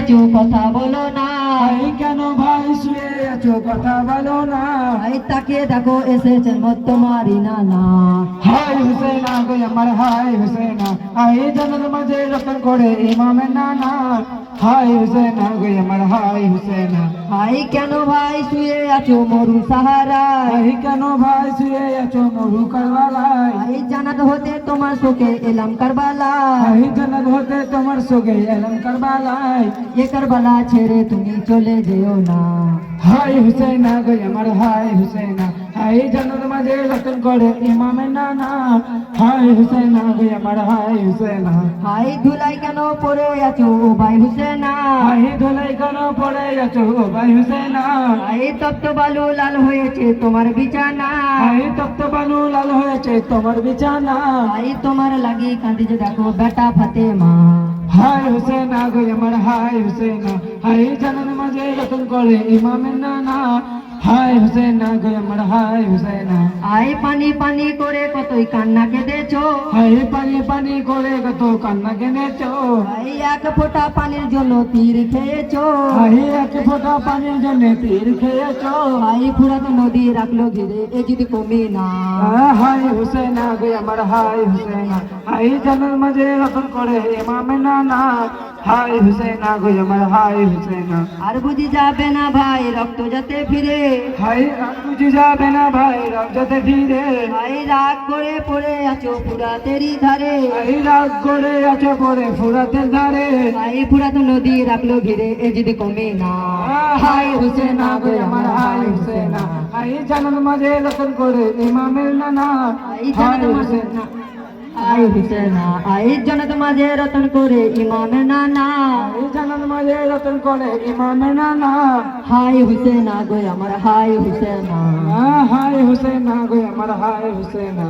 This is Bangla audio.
আছো কথা বলো না, হাই কেন ভাই শুয়ে আছো কথা বলো না, হাই তাকিয়ে দেখো এসেছেন তোমারই নানা। হাই হুসেনা গো আমার হাই হুসেনা, হাই জানার মাঝে রতন করে ইমামের নানা, হাই হুসেনা গো আমার হাই হুসেনা, হাই কেন ভাই শুয়ে আছো মরু সাহারায়, হাই কেন ভাই শুয়ে আছো মরু কারবালায়, হাই জানাত হতে তোমার শোকে এলাম কারবালায়, হাই জানাত হতে তোমার সোগে এলাম কারবালায়, এ কারবালা ছেড়ে তুমি চলে যেও না। হাই হুসেনা গো আমার হাই হুসেনা, হাই জানার মাঝে রতন করে ইমামের নানা, হাই হুসেনা গো আমার হাই হুসেনা, হাই ধুলাই কেন পড়ে আছো ভাই হুসেনা, হাই ধুলাই কেন পড়ে আছো ভাই হুসেনা, হাই তপ্ত বালু লাল হয়েছে তোমার বিছানা, হাই তপ্ত বালু লাল হয়েছে তোমার বিছানা, হাই তোমার লাগি কাঁদিছে দেখো বেটা ফাতেমা। হাই হুসেনা গো আমার হাই হুসেনা, হাই জানার মাঝে রতন করে ইমামের নানা, হাই হুসেনা গো আমার হাই হুসেনা, আই পানি পানি করে কতই কান্না কেঁদেছো, হাই পানি পানি করে কত কান্না কেনেছো, আই এক ফোঁটা পানির জন্য তীর খেয়েছো, হাই এক ফোঁটা পানির জন্য তীর খেয়েছো, আই ফুরাত নদী রাখলো ঘিরে এ যদি কমে না। হাই হুসেনা গো আমার হাই হুসেনা, হাই জানার মাঝে রতন করে ইমামের নানা, হাই হুসেনা গো আমার হাই হুসেনা, আর বুঝি যাবে না ভাই রক্ত যাতে ফিরে, হাই আর বুঝি যাবে না ভাই রজতে ফিরে, আই রাগ করে পড়ে আছো ফুরাতেরই ধারে, হাই রাগ করে আছে পরে ফুরাতের ধারে, আই ফুরাত নদী রাখলো ঘিরে এ যদি কমে না। হাই হুসেনা গো আমার হাই হুসেনা, হাই জানার মাঝে রতন করে ইমামের নানা, আই হাই জানাত মাঝে হুসেনা, আই হুসেনা, আই জানাত মাঝে রতন করে ইমামের নানা, হাই জানার মাঝে রতন করে ইমামের নানা, হাই হুসেনা গো আমার হাই হুসেনা। হাই হুসেনা গো আমার হাই হুসেনা।